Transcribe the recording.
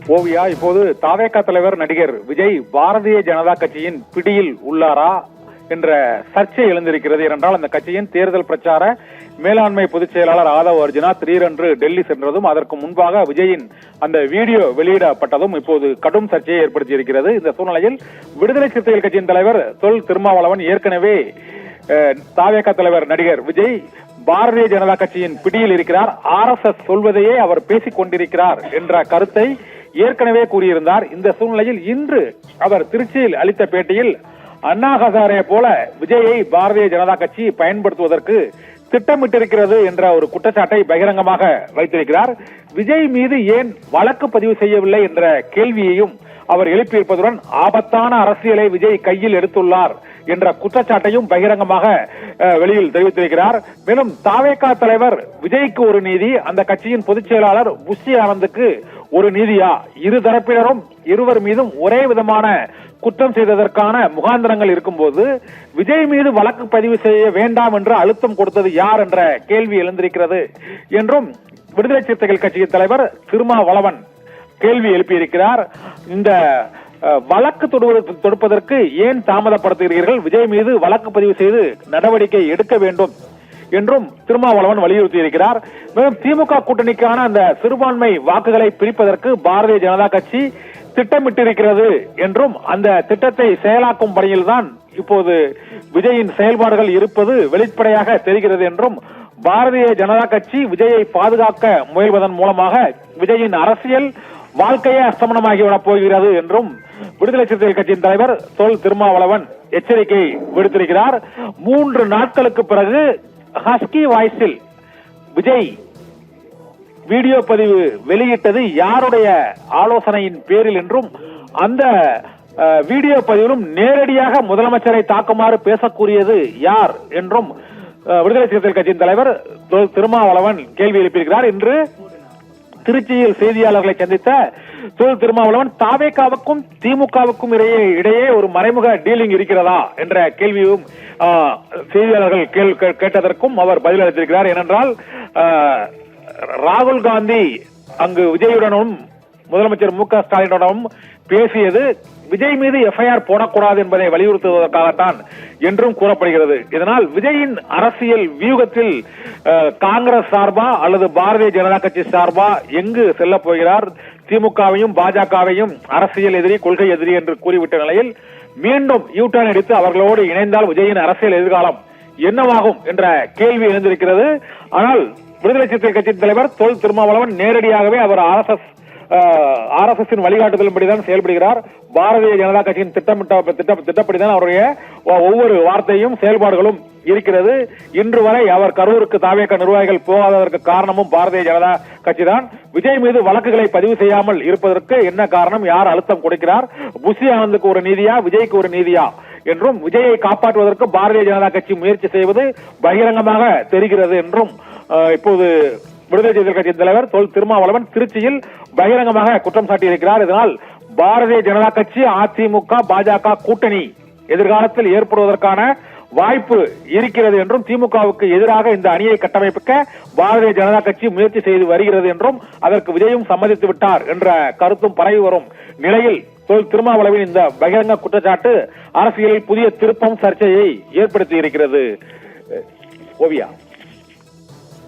ஓவியா, இப்போது தாவேகா தலைவர் நடிகர் விஜய் பாரதிய ஜனதா கட்சியின் பிடியில் உள்ளாரா என்ற சர்ச்சை எழுந்திருக்கிறது. ஏனென்றால் அந்த கட்சியின் தேர்தல் பிரச்சார மேலாண்மை பொதுச் செயலாளர் ஆதவ் அர்ஜுனா திடீரென்று டெல்லி சென்றதும் அதற்கு முன்பாக விஜயின் அந்த வீடியோ வெளியிடப்பட்டதும் இப்போது கடும் சர்ச்சையை ஏற்படுத்தியிருக்கிறது. இந்த சூழ்நிலையில் விடுதலை சிறுத்தைகள் கட்சியின் தலைவர் தொல் திருமாவளவன் ஏற்கனவே தாவேகா தலைவர் நடிகர் விஜய் பாரதிய ஜனதா கட்சியின் பிடியில் இருக்கிறார், RSS சொல்வதையே அவர் பேசிக் கொண்டிருக்கிறார் என்ற கருத்தை ஏற்கனவே கூறியிருந்தார். இந்த சூழ்நிலையில் இன்று அவர் திருச்சியில் அளித்த பேட்டியில் அண்ணா ஹசாரே போல விஜயை பாரதிய ஜனதா கட்சி பயன்படுத்துவதற்கு திட்டமிட்டிருக்கிறது என்ற ஒரு குற்றச்சாட்டை பகிரங்கமாக வைத்திருக்கிறார். விஜய் மீது ஏன் வழக்கு பதிவு செய்யவில்லை என்ற கேள்வியையும் அவர் எழுப்பியிருப்பதுடன் ஆபத்தான அரசியலை விஜய் கையில் எடுத்துள்ளார் என்ற குற்றச்சாட்டையும் பகிரங்கமாக வெளியில் தெரிவித்திருக்கிறார். மேலும் தாவேகா தலைவர் விஜய்க்கு ஒரு நீதி, அந்த கட்சியின் பொதுச் செயலாளர் புஷி ஆனந்துக்கு ஒரு நீதியா? இரு தரப்பினரும் இருவர் மீதும் ஒரே விதமான குற்றம் செய்ததற்கான முகாந்திரங்கள் இருக்கும்போது விஜய் மீது வழக்கு பதிவு செய்ய வேண்டாம் என்று அழுத்தம் கொடுத்தது யார் என்ற கேள்வி எழுந்திருக்கிறது என்றும் விடுதலை சிறுத்தைகள் கட்சியின் தலைவர் திருமாவளவன் கேள்வி எழுப்பியிருக்கிறார். இந்த வழக்கு தொடுப்பதற்கு ஏன் தாமதப்படுத்துகிறீர்கள்? விஜய் மீது வழக்கு பதிவு செய்து நடவடிக்கை எடுக்க வேண்டும் என்றும் திருமாவளவன் வலியுறுத்தி இருக்கிறார். மேலும் திமுக கூட்டணிக்கான அந்த சிறுபான்மை வாக்குகளை பிரிப்பதற்கு பாரதிய ஜனதா கட்சி திட்டமிட்டிருக்கிறது என்றும் அந்த திட்டத்தை செயலாக்கும் பணியில் தான் இப்போது விஜயின் செயல்பாடுகள் இருப்பது வெளிப்படையாக தெரிகிறது என்றும் பாரதிய ஜனதா கட்சி விஜயை பாதுகாக்க முயல்வதன் மூலமாக விஜயின் அரசியல் வாழ்க்கையே அஸ்தமனமாகிவிடப் போகிறது என்றும் விடுதலை சிறுத்தைகள் கட்சியின் தலைவர் தொல் திருமாவளவன் எச்சரிக்கை விடுத்திருக்கிறார். 3 நாட்களுக்கு பிறகு ஹஸ்கி வாய்ஸில் விஜய் வீடியோ பதிவு வெளியிட்டது யாருடைய ஆலோசனையின் பேரில் என்றும் அந்த வீடியோ பதிவிலும் நேரடியாக முதலமைச்சரை தாக்குமாறு பேசக்கூடியது யார் என்றும் விடுதலை சிறுத்தைகள் கட்சியின் தலைவர் திருமாவளவன் கேள்வி எழுப்பியிருக்கிறார். இன்று திருச்சியில் செய்தியாளர்களை சந்தித்த தொல் திருமாவளவன் தாவேகாவுக்கும் திமுகவுக்கும் இடையே ஒரு மறைமுக டீலிங் இருக்கிறதா என்ற கேள்வியும் செய்தியாளர்கள் கேட்டதற்கும் அவர் பதிலளித்திருக்கிறார். ஏனென்றால் ராகுல் காந்தி அங்கு விஜயுடனும் முதலமைச்சர் மு க ஸ்டாலினுடனும் பேசியது விஜய் மீது FIR போடக்கூடாது என்பதை வலியுறுத்துவதற்காகத்தான் என்றும் கூறப்படுகிறது. இதனால் விஜயின் அரசியல் வியூகத்தில் காங்கிரஸ் சார்பா அல்லது பாரதிய ஜனதா கட்சி சார்பா எங்கு செல்ல போகிறார்? திமுகவையும் பாஜகவையும் அரசியல் எதிரி, கொள்கை எதிரி என்று கூறிவிட்ட நிலையில் மீண்டும் யூட்டர்ன் எடுத்து அவர்களோடு இணைந்தால் விஜயின் அரசியல் எதிர்காலம் என்னவாகும் என்ற கேள்வி எழுந்திருக்கிறது. ஆனால் விடுதலை சிறுத்தைகள் கட்சியின் தலைவர் தொல் திருமாவளவன் நேரடியாகவே அவர் RSS வழிகாட்டுதலின்படிதான் செயல்படுகிறார். பாரதிய ஜனதா கட்சியின் திட்டப்படிதான் அவருடைய ஒவ்வொரு வார்த்தையும் செயல்பாடுகளும் இருக்கிறது. இன்று வரை அவர் கரூருக்கு தாவேகா நிர்வாகிகள் போகாததற்கு காரணமும் பாரதிய ஜனதா கட்சி தான். விஜய் மீது வழக்குகளை பதிவு செய்யாமல் இருப்பதற்கு என்ன காரணம்? யார் அழுத்தம் கொடுக்கிறார்? புஷி ஆனந்துக்கு ஒரு நீதியா, விஜய்க்கு ஒரு நீதியா என்றும் விஜயை காப்பாற்றுவதற்கு பாரதிய ஜனதா கட்சி முயற்சி செய்வது பகிரங்கமாக தெரிகிறது என்றும் இப்போது விடுதலை சிறுத்தைகள் கட்சியின் தலைவர் தொல் திருமாவளவன் திருச்சியில் பகிரங்கமாக குற்றம் சாட்டியிருக்கிறார். இதனால் பாரதிய ஜனதா கட்சி, அதிமுக, பாஜக கூட்டணி எதிர்காலத்தில் ஏற்படுவதற்கான வாய்ப்பு இருக்கிறது என்றும் திமுகவுக்கு எதிராக இந்த அணியை கட்டமைக்க பாரதிய ஜனதா கட்சி முயற்சி செய்து வருகிறது என்றும் அதற்கு விஜயும் சம்மதித்து விட்டார் என்ற கருத்தும் பரவி வரும் நிலையில் தொல் திருமாவளவின் இந்த பகிரங்க குற்றச்சாட்டு அரசியலில் புதிய திருப்பம், சர்ச்சையை ஏற்படுத்தி இருக்கிறது. ஓவியா.